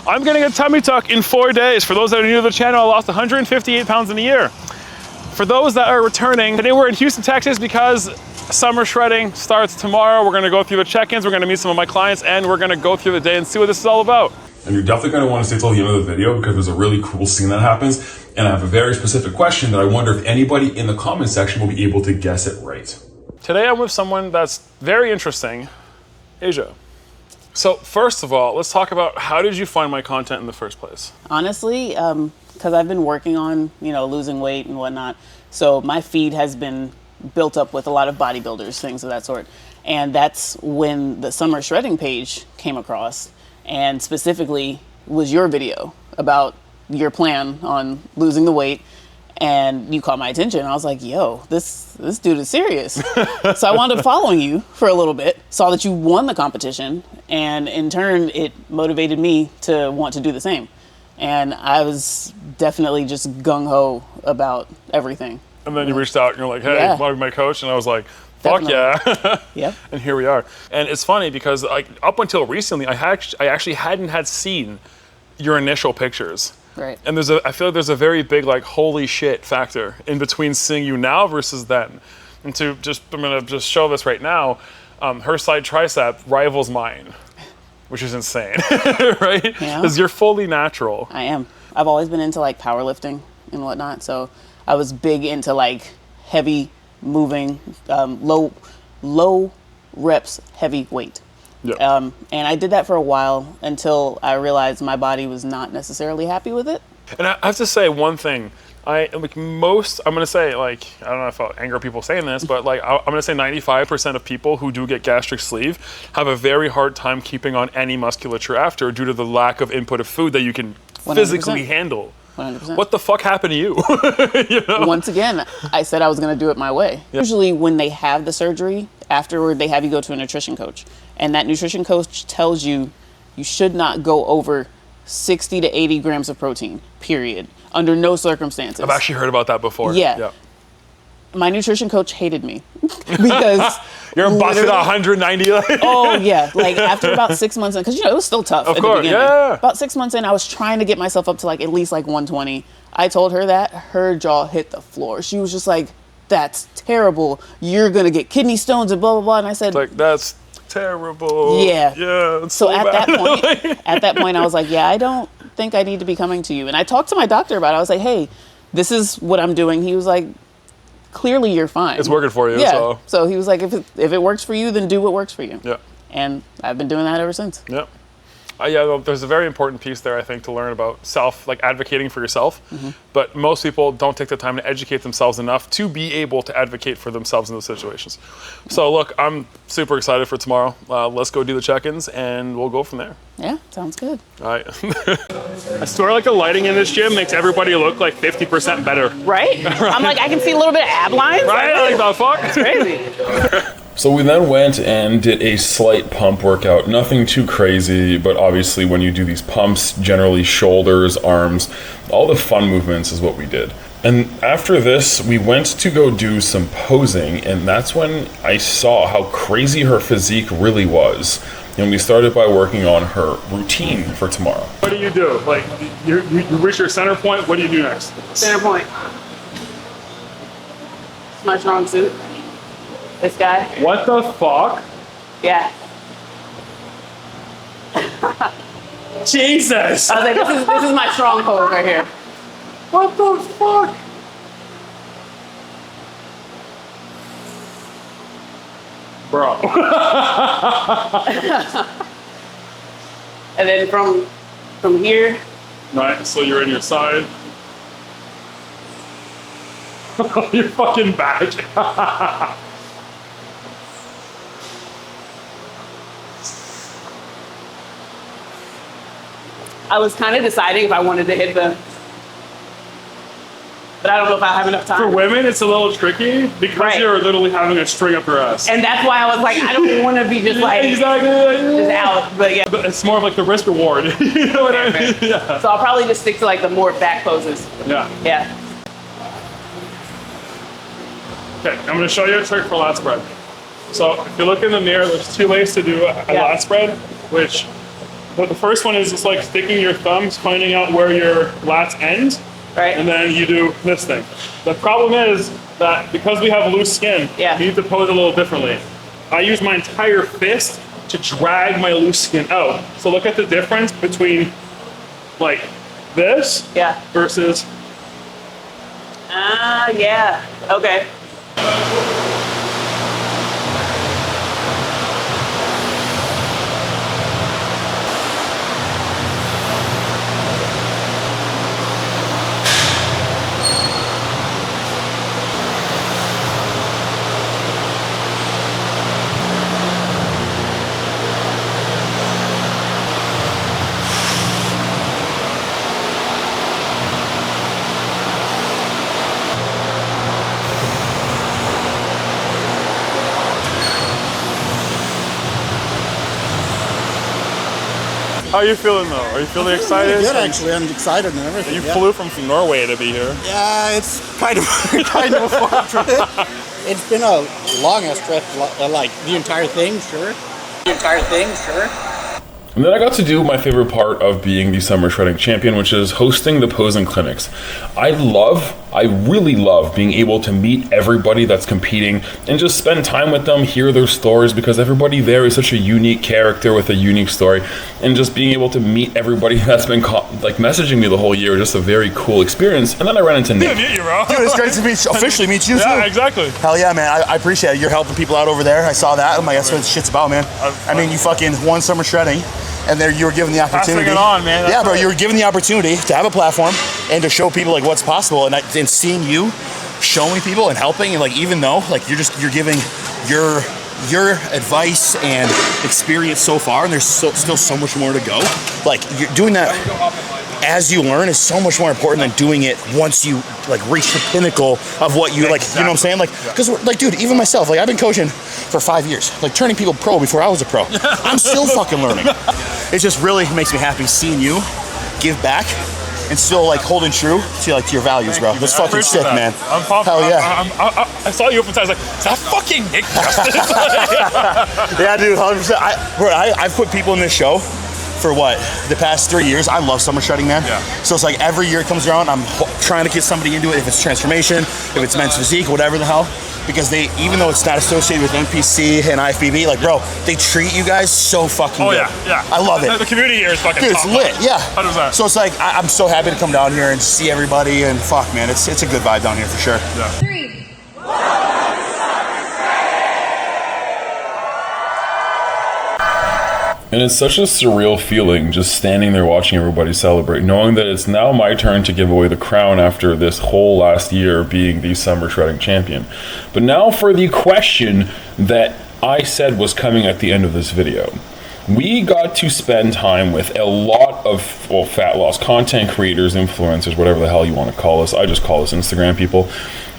I'm getting a tummy tuck in 4 days. For those that are new to the channel, I lost 158 pounds in a year. For those that are returning, today we're in Houston, Texas because summer shredding starts tomorrow. We're gonna go through the check-ins, we're gonna meet some of my clients, and we're gonna go through the day and see what this is all about. And you're definitely gonna wanna stay till the end of the video because there's a really cool scene that happens. And I have a very specific question that I wonder if anybody in the comment section will be able to guess it right. Today I'm with someone that's very interesting, Asia. So first of all, let's talk about how did you find my content in the first place? Honestly, because I've been working on, losing weight and whatnot. So my feed has been built up with a lot of bodybuilders, things of that sort. And that's when the summer shredding page came across, and specifically was your video about your plan on losing the weight. And you caught my attention. I was like, yo, this dude is serious. So I wound up following you for a little bit, saw that you won the competition, and in turn, it motivated me to want to do the same. And I was definitely just gung-ho about everything. And then you reached out and you're like, hey, want to be my coach? And I was like, fuck yeah. Yep. And here we are. And it's funny because up until recently, I actually hadn't seen your initial pictures. Right. And I feel like there's a very big holy shit factor in between seeing you now versus then. And I'm gonna just show this right now. Her side tricep rivals mine, which is insane, right? Yeah. Because you're fully natural. I am. I've always been into powerlifting and whatnot. So I was big into heavy moving, low reps, heavy weight. Yeah. And I did that for a while until I realized my body was not necessarily happy with it. And I have to say one thing. I'm gonna say I don't know if I'll anger people saying this, but I'm gonna say 95% of people who do get gastric sleeve have a very hard time keeping on any musculature after due to the lack of input of food that you can 100%. Physically handle. 100%. What the fuck happened to you? Once again, I said I was gonna do it my way. Yeah. Usually when they have the surgery, afterward they have you go to a nutrition coach. And that nutrition coach tells you should not go over 60 to 80 grams of protein, period, under no circumstances. I've actually heard about that before. Yeah. My nutrition coach hated me because you're busted 190. Oh yeah, after about 6 months in, because it was still tough. Of at course, the beginning. yeah. About 6 months in, I was trying to get myself up to at least 120. I told her that, her jaw hit the floor. She was just like, "That's terrible. You're gonna get kidney stones and blah blah blah." And I said, "That's terrible." Yeah. Yeah. So at that point, I was like, "Yeah, I don't think I need to be coming to you." And I talked to my doctor about it. I was like, "Hey, this is what I'm doing." He was like, "Clearly, you're fine. It's working for you." Yeah. So he was like, "If it works for you, then do what works for you." Yeah. And I've been doing that ever since. Yeah. Yeah, there's a very important piece there, I think, to learn about advocating for yourself. Mm-hmm. But most people don't take the time to educate themselves enough to be able to advocate for themselves in those situations. So look, I'm super excited for tomorrow. Let's go do the check-ins and we'll go from there. Yeah, sounds good. All right. I swear the lighting in this gym makes everybody look 50% better. Right? I'm I can see a little bit of ab lines. Right? The fuck? It's crazy. So we then went and did a slight pump workout, nothing too crazy, but obviously when you do these pumps, generally shoulders, arms, all the fun movements is what we did. And after this, we went to go do some posing, and that's when I saw how crazy her physique really was. And we started by working on her routine for tomorrow. What do? You reach your center point, what do you do next? Center point. It's my strong suit. This guy. What the fuck? Yeah. Jesus! I was like, this is my strong pose right here. What the fuck? Bro. And then from here. Right, so you're in your side. You're fucking back. I was kind of deciding if I wanted to hit but I don't know if I have enough time. For women, it's a little tricky because you're literally having a string up your ass. And that's why I was like, I don't want to be just exactly. Just out, but yeah. But it's more of the risk reward. You know what I mean? Yeah. So I'll probably just stick to the more back poses. Yeah. Yeah. Okay, I'm gonna show you a trick for lat spread. So if you look in the mirror, there's two ways to do a lat spread, which But the first one is just like sticking your thumbs, finding out where your lats end, Right. and then you do this thing. The problem is that because we have loose skin, Yeah. you need to pose a little differently. I use my entire fist to drag my loose skin out. So look at the difference between like this Yeah. versus Ah, yeah. Okay. How are you feeling though? Are you feeling excited? Really good, actually. I'm excited and everything. You yeah. flew from Norway to be here. Yeah, it's kind of kind of a far trip. It's been a long ass trip, like the entire thing, sure. The entire thing, sure. And then I got to do my favorite part of being the Summer Shredding Champion, which is hosting the posing clinics. I really love being able to meet everybody that's competing and just spend time with them, hear their stories, because everybody there is such a unique character with a unique story. And just being able to meet everybody that's been like messaging me the whole year, just a very cool experience. And then I ran into Nick. Good to meet you, bro. Dude, it's great to officially meet you too. Yeah, exactly. Hell yeah, man. I appreciate it. You're helping people out over there. I saw that. I'm like, that's what this shit's about, man. I mean, you fucking won Summer Shredding, and there you were given the opportunity. Passing it on, man. Yeah, bro, you were given the opportunity to have a platform and to show people like what's possible, and seeing you showing people and helping, and like even though like you're giving your advice and experience so far, and there's still so much more to go. Like you're doing that as you learn is so much more important than doing it once you like reach the pinnacle of what you like. You know what I'm saying? Like, because like, dude, even myself, like I've been coaching for 5 years, like turning people pro before I was a pro. I'm still fucking learning. It just really makes me happy seeing you give back and still like holding true to like to your values, bro. That's fucking sick, man. I'm pumped. Hell yeah. I saw you open times like, is that fucking Nick Justice? Yeah, dude, 100%. I've put people in this show for what, the past 3 years. I love Summer Shredding, man. Yeah. So it's like every year it comes around, I'm trying to get somebody into it, if it's transformation, if it's men's physique, whatever the hell. Because they, even though it's not associated with NPC and IFBB, like, bro, they treat you guys so fucking good. Yeah. I love it. The community here is fucking Dude, it's top lit, yeah. 100%. So it's like, I'm so happy to come down here and see everybody, and fuck, man, it's a good vibe down here for sure. Yeah. 3. And it's such a surreal feeling just standing there watching everybody celebrate, knowing that it's now my turn to give away the crown after this whole last year being the Summer Shredding Champion. But now for the question that I said was coming at the end of this video. We got to spend time with a lot of fat loss content creators, influencers, whatever the hell you want to call us. I just call us Instagram people.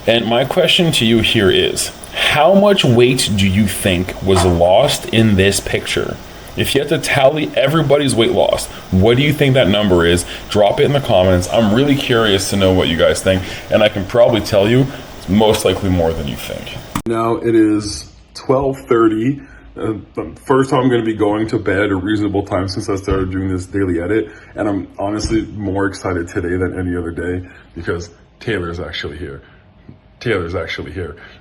And my question to you here is, how much weight do you think was lost in this picture? If you had to tally everybody's weight loss, what do you think that number is? Drop it in the comments. I'm really curious to know what you guys think, and I can probably tell you it's most likely more than you think. Now it is 12:30. The first time I'm going to be going to bed at a reasonable time since I started doing this daily edit, and I'm honestly more excited today than any other day because Taylor's actually here.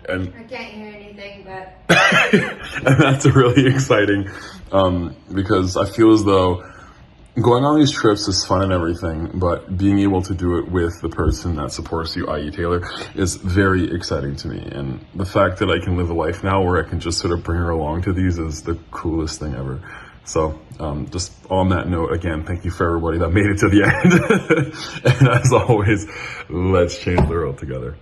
And I can't hear anything, but and that's really exciting because I feel as though going on these trips is fun and everything, but being able to do it with the person that supports you, i.e. Taylor, is very exciting to me. And the fact that I can live a life now where I can just sort of bring her along to these is the coolest thing ever. So just on that note, again, thank you for everybody that made it to the end. And as always, let's change the world together.